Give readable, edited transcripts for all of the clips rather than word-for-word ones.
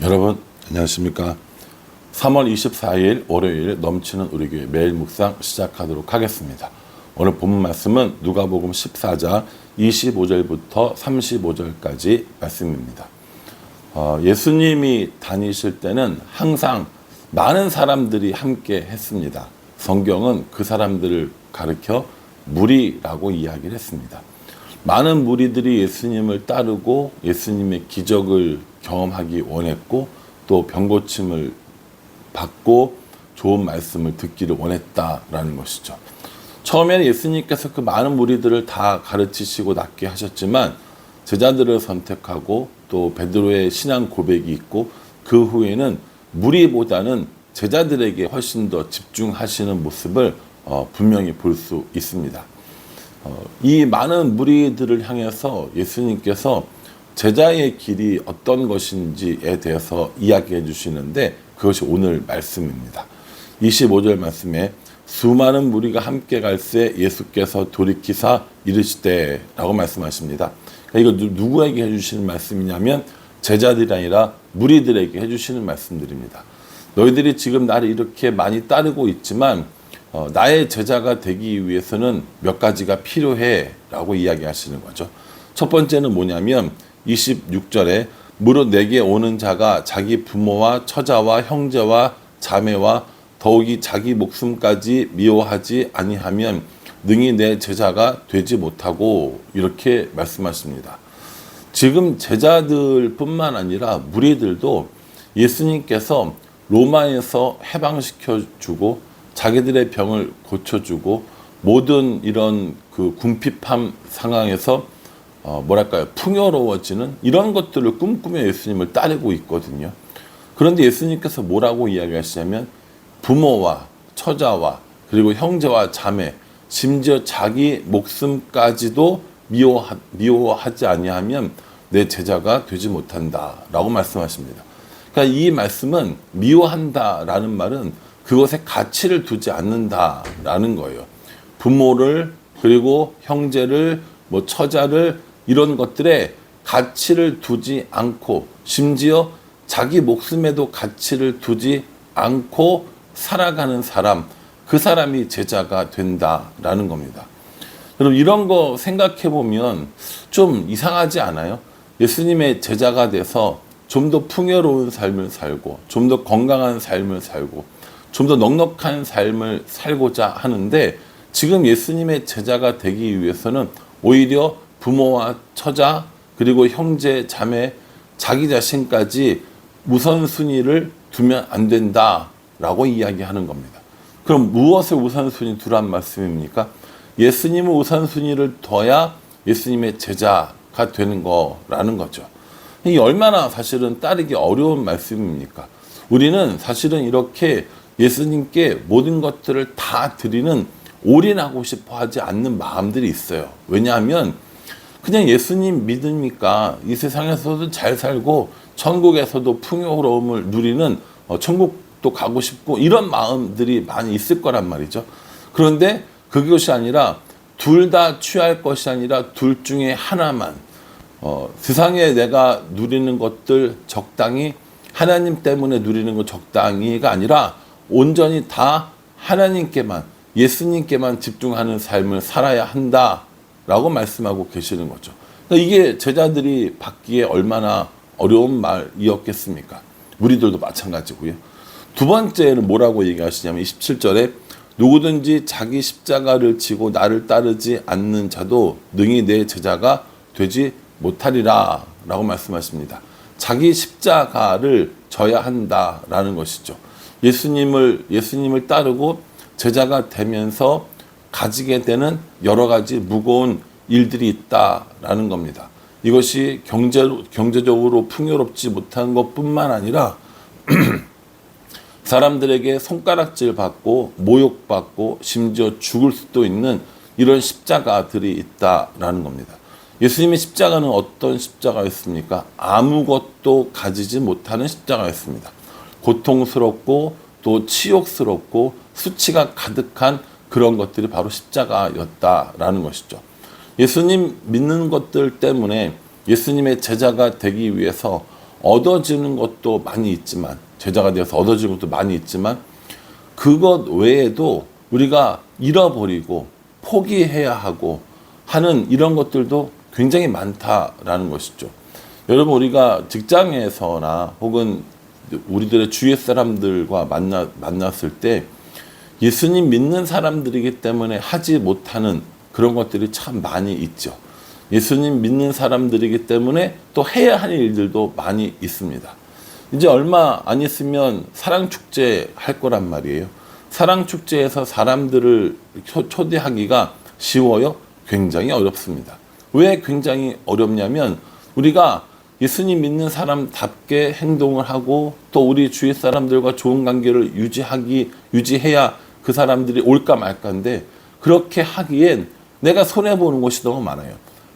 여러분 안녕하십니까? 3월 24일 월요일 넘치는 우리 교회 매일 묵상 시작하도록 하겠습니다. 오늘 본문 말씀은 누가복음 14장 25절부터 35절까지 말씀입니다. 예수님이 다니실 때는 항상 많은 사람들이 함께 했습니다. 성경은 그 사람들을 가리켜 무리라고 이야기를 했습니다. 많은 무리들이 예수님을 따르고 예수님의 기적을 경험하기 원했고 또 병고침을 받고 좋은 말씀을 듣기를 원했다라는 것이죠. 처음에는 예수님께서 그 많은 무리들을 다 가르치시고 낫게 하셨지만 제자들을 선택하고 또 베드로의 신앙 고백이 있고 그 후에는 무리보다는 제자들에게 훨씬 더 집중하시는 모습을 분명히 볼 수 있습니다. 이 많은 무리들을 향해서 예수님께서 제자의 길이 어떤 것인지에 대해서 이야기해 주시는데 그것이 오늘 말씀입니다. 25절 말씀에 수많은 무리가 함께 갈새 예수께서 돌이키사 이르시되 라고 말씀하십니다. 그러니까 이거 누구에게 해주시는 말씀이냐면 제자들이 아니라 무리들에게 해주시는 말씀들입니다. 너희들이 지금 나를 이렇게 많이 따르고 있지만 나의 제자가 되기 위해서는 몇 가지가 필요해 라고 이야기하시는 거죠. 첫 번째는 뭐냐면 26절에 무릇 내게 오는 자가 자기 부모와 처자와 형제와 자매와 더욱이 자기 목숨까지 미워하지 아니하면 능히 내 제자가 되지 못하고 이렇게 말씀하십니다. 지금 제자들뿐만 아니라 무리들도 예수님께서 로마에서 해방시켜주고 자기들의 병을 고쳐주고 모든 이런 그 궁핍함 상황에서 풍요로워지는 이런 것들을 꿈꾸며 예수님을 따르고 있거든요. 그런데 예수님께서 뭐라고 이야기하시냐면 부모와 처자와 그리고 형제와 자매 심지어 자기 목숨까지도 미워하지 아니하면 내 제자가 되지 못한다라고 말씀하십니다. 그러니까 이 말씀은 미워한다라는 말은 그것에 가치를 두지 않는다라는 거예요. 부모를 그리고 형제를 처자를 이런 것들에 가치를 두지 않고 심지어 자기 목숨에도 가치를 두지 않고 살아가는 사람, 그 사람이 제자가 된다라는 겁니다. 여러분 이런 거 생각해 보면 좀 이상하지 않아요? 예수님의 제자가 돼서 좀 더 풍요로운 삶을 살고 좀 더 건강한 삶을 살고 좀 더 넉넉한 삶을 살고자 하는데 지금 예수님의 제자가 되기 위해서는 오히려 부모와 처자 그리고 형제 자매 자기 자신까지 우선순위를 두면 안 된다라고 이야기하는 겁니다. 그럼 무엇을 우선순위 두란 말씀입니까? 예수님을 우선순위를 둬야 예수님의 제자가 되는 거라는 거죠. 이게 얼마나 사실은 따르기 어려운 말씀입니까? 우리는 사실은 이렇게 예수님께 모든 것들을 다 드리는 올인하고 싶어 하지 않는 마음들이 있어요. 왜냐하면 그냥 예수님 믿으니까 이 세상에서도 잘 살고 천국에서도 풍요로움을 누리는 천국도 가고 싶고 이런 마음들이 많이 있을 거란 말이죠. 그런데 그것이 아니라 둘 다 취할 것이 아니라 둘 중에 하나만 세상에 내가 누리는 것들 적당히 하나님 때문에 누리는 것 적당히가 아니라 온전히 다 하나님께만 예수님께만 집중하는 삶을 살아야 한다라고 말씀하고 계시는 거죠. 그러니까 이게 제자들이 받기에 얼마나 어려운 말이었겠습니까? 우리들도 마찬가지고요. 두 번째는 뭐라고 얘기하시냐면 27절에 누구든지 자기 십자가를 지고 나를 따르지 않는 자도 능히 내 제자가 되지 못하리라 라고 말씀하십니다. 자기 십자가를 져야 한다라는 것이죠. 예수님을 따르고 제자가 되면서 가지게 되는 여러 가지 무거운 일들이 있다라는 겁니다. 이것이 경제적으로 풍요롭지 못한 것뿐만 아니라 사람들에게 손가락질 받고 모욕받고 심지어 죽을 수도 있는 이런 십자가들이 있다라는 겁니다. 예수님의 십자가는 어떤 십자가였습니까? 아무것도 가지지 못하는 십자가였습니다. 고통스럽고 또 치욕스럽고 수치가 가득한 그런 것들이 바로 십자가였다라는 것이죠. 예수님 믿는 것들 때문에 예수님의 제자가 되기 위해서 얻어지는 것도 많이 있지만, 제자가 되어서 얻어지는 것도 많이 있지만, 그것 외에도 우리가 잃어버리고 포기해야 하고 하는 이런 것들도 굉장히 많다라는 것이죠. 여러분, 우리가 직장에서나 혹은 우리들의 주위의 사람들과 만났을 때 예수님 믿는 사람들이기 때문에 하지 못하는 그런 것들이 참 많이 있죠. 예수님 믿는 사람들이기 때문에 또 해야 할 일들도 많이 있습니다. 이제 얼마 안 있으면 사랑축제 할 거란 말이에요. 사랑축제에서 사람들을 초대하기가 쉬워요? 굉장히 어렵습니다. 왜 굉장히 어렵냐면 우리가 예수님 믿는 사람답게 행동을 하고 또 우리 주위 사람들과 좋은 관계를 유지해야 그 사람들이 올까 말까인데, 그렇게 하기엔 내가 손해보는 것이 너무 많아요.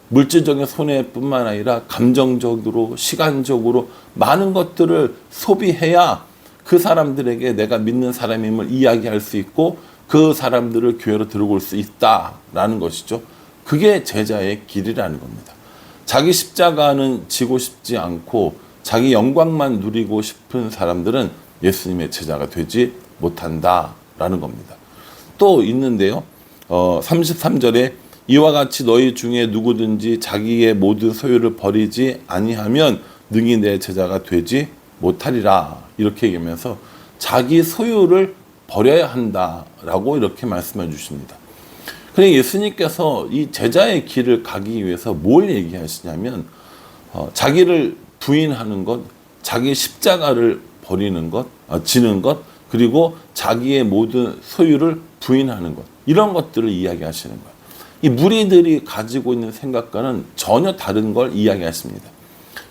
물질적인 손해뿐만 아니라 감정적으로, 시간적으로 많은 것들을 소비해야 그 사람들에게 내가 믿는 사람임을 이야기할 수 있고 그 사람들을 교회로 들어올 수 있다라는 것이죠. 그게 제자의 길이라는 겁니다. 자기 십자가는 지고 싶지 않고 자기 영광만 누리고 싶은 사람들은 예수님의 제자가 되지 못한다라는 겁니다. 또 있는데요. 33절에 이와 같이 너희 중에 누구든지 자기의 모든 소유를 버리지 아니하면 능히 내 제자가 되지 못하리라. 이렇게 얘기하면서 자기 소유를 버려야 한다라고 이렇게 말씀해 주십니다. 그러니까 예수님께서 이 제자의 길을 가기 위해서 뭘 얘기하시냐면 자기를 부인하는 것, 자기 십자가를 버리는 것, 지는 것, 그리고 자기의 모든 소유를 부인하는 것, 이런 것들을 이야기하시는 거예요. 이 무리들이 가지고 있는 생각과는 전혀 다른 걸 이야기하십니다.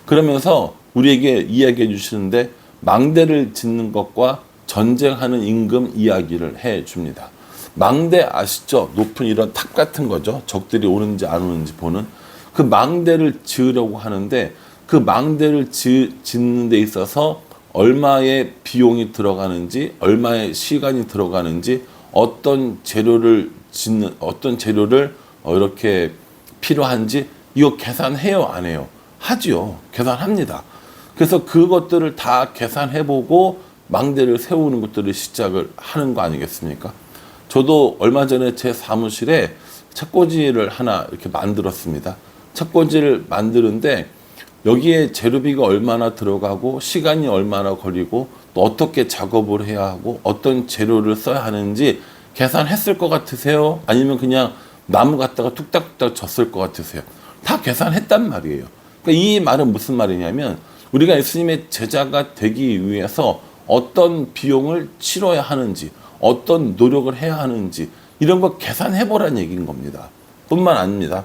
그러면서 우리에게 이야기해 주시는데 망대를 짓는 것과 전쟁하는 임금 이야기를 해 줍니다. 망대 아시죠? 높은 이런 탑 같은 거죠. 적들이 오는지 안 오는지 보는 그 망대를 지으려고 하는데 그 망대를 짓는 데 있어서 얼마의 비용이 들어가는지, 얼마의 시간이 들어가는지, 어떤 재료를 이렇게 필요한지 이거 계산해요, 안 해요? 하지요. 계산합니다. 그래서 그것들을 다 계산해보고 망대를 세우는 것들을 시작을 하는 거 아니겠습니까? 저도 얼마 전에 제 사무실에 책꽂이를 하나 이렇게 만들었습니다. 책꽂이를 만드는데 여기에 재료비가 얼마나 들어가고 시간이 얼마나 걸리고 또 어떻게 작업을 해야 하고 어떤 재료를 써야 하는지 계산했을 것 같으세요? 아니면 그냥 나무 갖다가 뚝딱뚝딱 졌을 것 같으세요? 다 계산했단 말이에요. 그러니까 이 말은 무슨 말이냐면 우리가 예수님의 제자가 되기 위해서 어떤 비용을 치러야 하는지, 어떤 노력을 해야 하는지 이런 거 계산해보라는 얘기인 겁니다. 뿐만 아닙니다.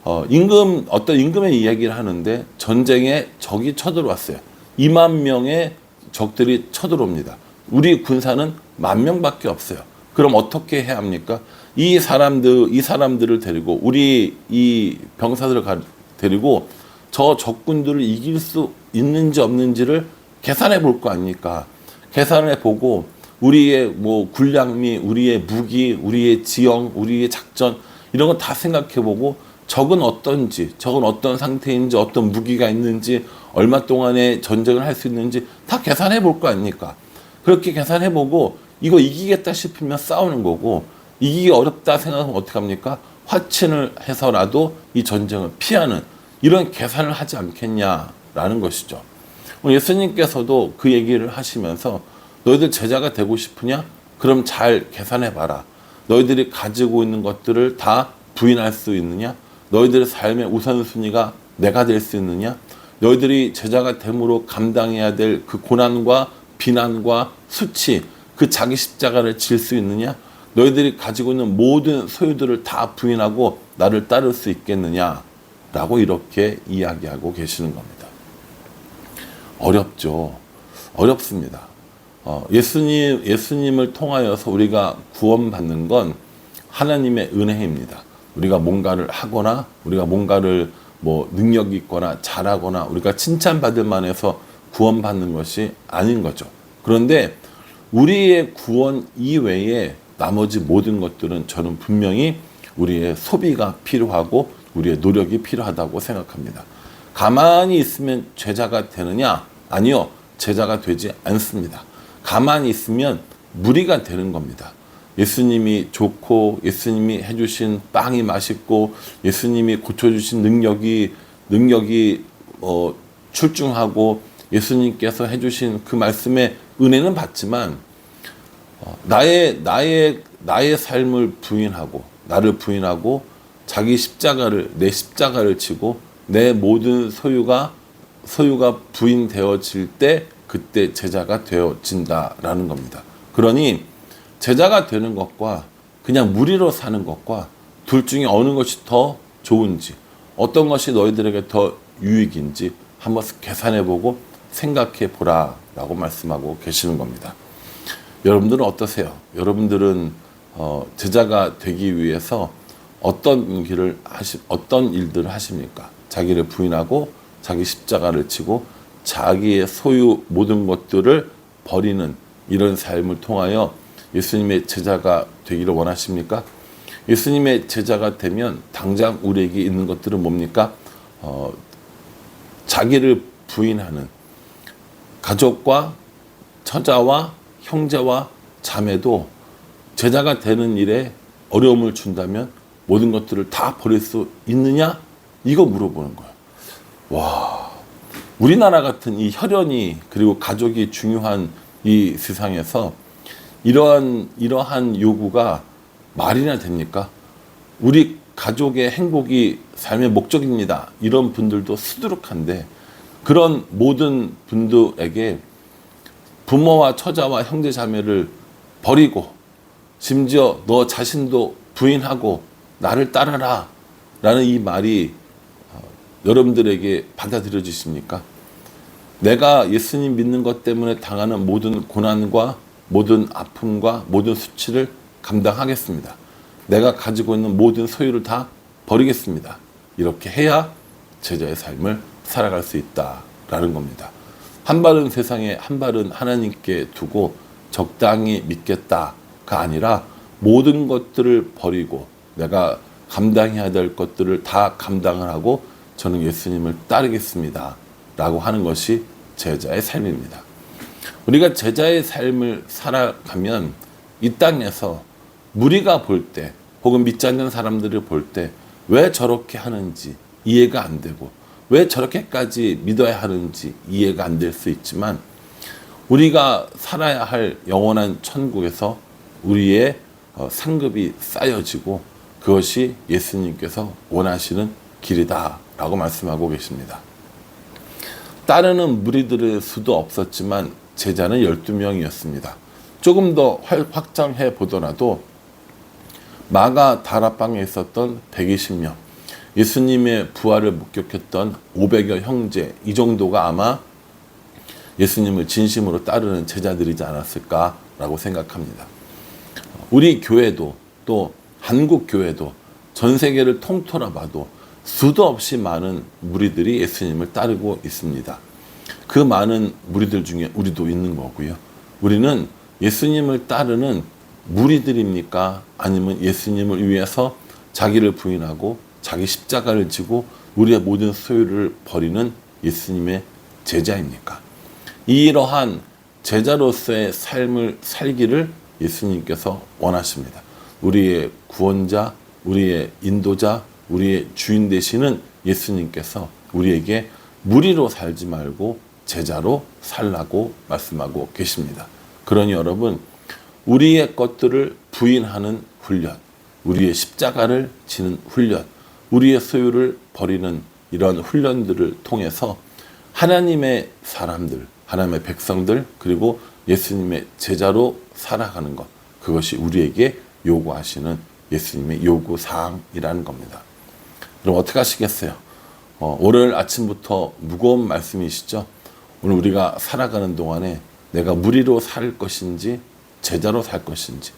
어떤 임금의 이야기를 하는데 전쟁에 적이 쳐들어왔어요. 2만 명의 적들이 쳐들어옵니다. 우리 군사는 10,000명밖에 없어요. 그럼 어떻게 해야 합니까? 이 사람들을 데리고 우리 이 병사들을 데리고 저 적군들을 이길 수 있는지 없는지를 계산해 볼 거 아닙니까? 계산해 보고 우리의 군량미, 우리의 무기, 우리의 지형, 우리의 작전 이런 거 다 생각해 보고 적은 어떤지, 적은 어떤 상태인지, 어떤 무기가 있는지, 얼마 동안에 전쟁을 할 수 있는지 다 계산해 볼 거 아닙니까? 그렇게 계산해 보고 이거 이기겠다 싶으면 싸우는 거고 이기기 어렵다 생각하면 어떻게 합니까? 화친을 해서라도 이 전쟁을 피하는 이런 계산을 하지 않겠냐라는 것이죠. 예수님께서도 그 얘기를 하시면서 너희들 제자가 되고 싶으냐? 그럼 잘 계산해봐라. 너희들이 가지고 있는 것들을 다 부인할 수 있느냐? 너희들의 삶의 우선순위가 내가 될 수 있느냐? 너희들이 제자가 됨으로 감당해야 될 그 고난과 비난과 수치, 그 자기 십자가를 질 수 있느냐? 너희들이 가지고 있는 모든 소유들을 다 부인하고 나를 따를 수 있겠느냐? 라고 이렇게 이야기하고 계시는 겁니다. 어렵죠. 어렵습니다. 예수님을 통하여서 우리가 구원받는 건 하나님의 은혜입니다. 우리가 뭔가를 하거나 우리가 뭔가를 능력이 있거나 잘하거나 우리가 칭찬받을 만해서 구원받는 것이 아닌 거죠. 그런데 우리의 구원 이외에 나머지 모든 것들은 저는 분명히 우리의 소비가 필요하고 우리의 노력이 필요하다고 생각합니다. 가만히 있으면 제자가 되느냐? 아니요. 제자가 되지 않습니다. 가만히 있으면 무리가 되는 겁니다. 예수님이 좋고 예수님이 해주신 빵이 맛있고 예수님이 고쳐주신 능력이 출중하고 예수님께서 해주신 그 말씀의 은혜는 받지만 나의 삶을 부인하고 나를 부인하고 내 십자가를 지고 내 모든 소유가 부인되어질 때 그때 제자가 되어진다라는 겁니다. 그러니 제자가 되는 것과 그냥 무리로 사는 것과 둘 중에 어느 것이 더 좋은지, 어떤 것이 너희들에게 더 유익인지 한번 계산해보고 생각해보라라고 말씀하고 계시는 겁니다. 여러분들은 어떠세요? 여러분들은 제자가 되기 위해서 어떤 일들을 하십니까? 자기를 부인하고 자기 십자가를 지고 자기의 소유 모든 것들을 버리는 이런 삶을 통하여 예수님의 제자가 되기를 원하십니까? 예수님의 제자가 되면 당장 우리에게 있는 것들은 뭡니까? 자기를 부인하는 가족과 처자와 형제와 자매도 제자가 되는 일에 어려움을 준다면 모든 것들을 다 버릴 수 있느냐? 이거 물어보는 거예요. 와, 우리나라 같은 이 혈연이 그리고 가족이 중요한 이 세상에서 이러한 요구가 말이나 됩니까? 우리 가족의 행복이 삶의 목적입니다. 이런 분들도 수두룩한데 그런 모든 분들에게 부모와 처자와 형제 자매를 버리고 심지어 너 자신도 부인하고 나를 따르라 라는 이 말이 여러분들에게 받아들여지십니까? 내가 예수님 믿는 것 때문에 당하는 모든 고난과 모든 아픔과 모든 수치를 감당하겠습니다. 내가 가지고 있는 모든 소유를 다 버리겠습니다. 이렇게 해야 제자의 삶을 살아갈 수 있다라는 겁니다. 한 발은 세상에 한 발은 하나님께 두고 적당히 믿겠다가 아니라 모든 것들을 버리고 내가 감당해야 될 것들을 다 감당을 하고 저는 예수님을 따르겠습니다 라고 하는 것이 제자의 삶입니다. 우리가 제자의 삶을 살아가면 이 땅에서 무리가 볼 때 혹은 믿지 않는 사람들을 볼 때 왜 저렇게 하는지 이해가 안 되고 왜 저렇게까지 믿어야 하는지 이해가 안 될 수 있지만 우리가 살아야 할 영원한 천국에서 우리의 상급이 쌓여지고 그것이 예수님께서 원하시는 길이다라고 말씀하고 계십니다. 따르는 무리들의 수도 없었지만 제자는 12명이었습니다. 조금 더 확장해 보더라도 마가 다락방에 있었던 120명, 예수님의 부활을 목격했던 500여 형제, 이 정도가 아마 예수님을 진심으로 따르는 제자들이지 않았을까라고 생각합니다. 우리 교회도 또 한국 교회도 전 세계를 통틀어 봐도 수도 없이 많은 무리들이 예수님을 따르고 있습니다. 그 많은 무리들 중에 우리도 있는 거고요. 우리는 예수님을 따르는 무리들입니까? 아니면 예수님을 위해서 자기를 부인하고 자기 십자가를 지고 우리의 모든 소유를 버리는 예수님의 제자입니까? 이러한 제자로서의 삶을 살기를 예수님께서 원하십니다. 우리의 구원자, 우리의 인도자, 우리의 주인 되시는 예수님께서 우리에게 무리로 살지 말고 제자로 살라고 말씀하고 계십니다. 그러니 여러분, 우리의 것들을 부인하는 훈련, 우리의 십자가를 지는 훈련, 우리의 소유를 버리는 이런 훈련들을 통해서 하나님의 사람들, 하나님의 백성들, 그리고 예수님의 제자로 살아가는 것, 그것이 우리에게 요구하시는 예수님의 요구사항이라는 겁니다. 그럼 어떻게 하시겠어요? 월요일 아침부터 무거운 말씀이시죠? 오늘 우리가 살아가는 동안에 내가 무리로 살 것인지 제자로 살 것인지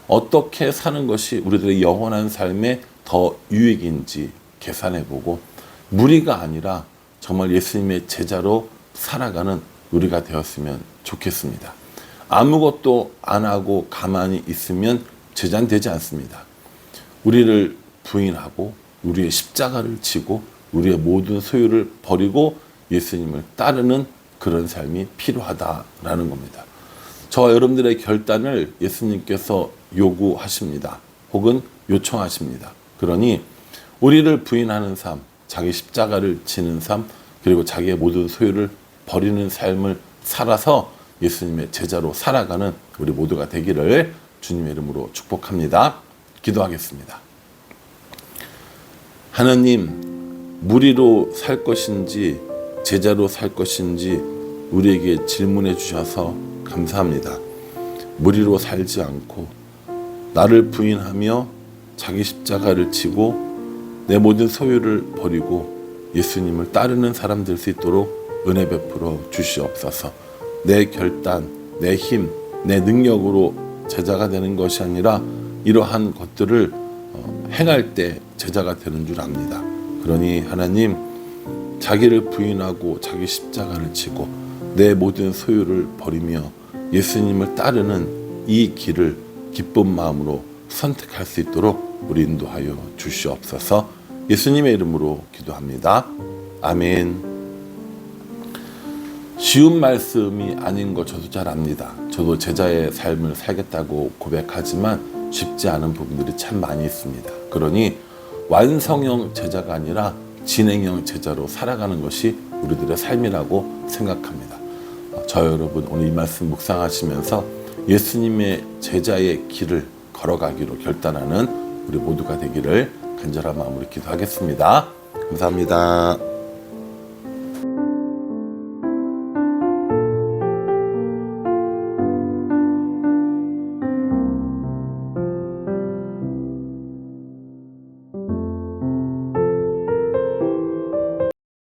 어떻게 사는 것이 우리들의 영원한 삶에 더 유익인지 계산해보고 무리가 아니라 정말 예수님의 제자로 살아가는 우리가 되었으면 좋겠습니다. 아무것도 안 하고 가만히 있으면 제자는 되지 않습니다. 우리를 부인하고 우리의 십자가를 지고 우리의 모든 소유를 버리고 예수님을 따르는 그런 삶이 필요하다라는 겁니다. 저와 여러분들의 결단을 예수님께서 요구하십니다. 혹은 요청하십니다. 그러니 우리를 부인하는 삶, 자기 십자가를 지는 삶, 그리고 자기의 모든 소유를 버리는 삶을 살아서 예수님의 제자로 살아가는 우리 모두가 되기를 주님의 이름으로 축복합니다. 기도하겠습니다. 하나님, 무리로 살 것인지 제자로 살 것인지 우리에게 질문해 주셔서 감사합니다. 무리로 살지 않고 나를 부인하며 자기 십자가를 지고 내 모든 소유를 버리고 예수님을 따르는 사람 될 수 있도록 은혜 베풀어 주시옵소서. 내 결단, 내 힘, 내 능력으로 제자가 되는 것이 아니라 이러한 것들을 행할 때 제자가 되는 줄 압니다. 그러니 하나님, 자기를 부인하고 자기 십자가를 지고 내 모든 소유를 버리며 예수님을 따르는 이 길을 기쁜 마음으로 선택할 수 있도록 우리 인도하여 주시옵소서. 예수님의 이름으로 기도합니다. 아멘. 쉬운 말씀이 아닌 거 저도 잘 압니다. 저도 제자의 삶을 살겠다고 고백하지만 쉽지 않은 부분들이 참 많이 있습니다. 그러니 완성형 제자가 아니라 진행형 제자로 살아가는 것이 우리들의 삶이라고 생각합니다. 저 여러분 오늘 이 말씀 묵상하시면서 예수님의 제자의 길을 걸어가기로 결단하는 우리 모두가 되기를 간절한 마음으로 기도하겠습니다. 감사합니다.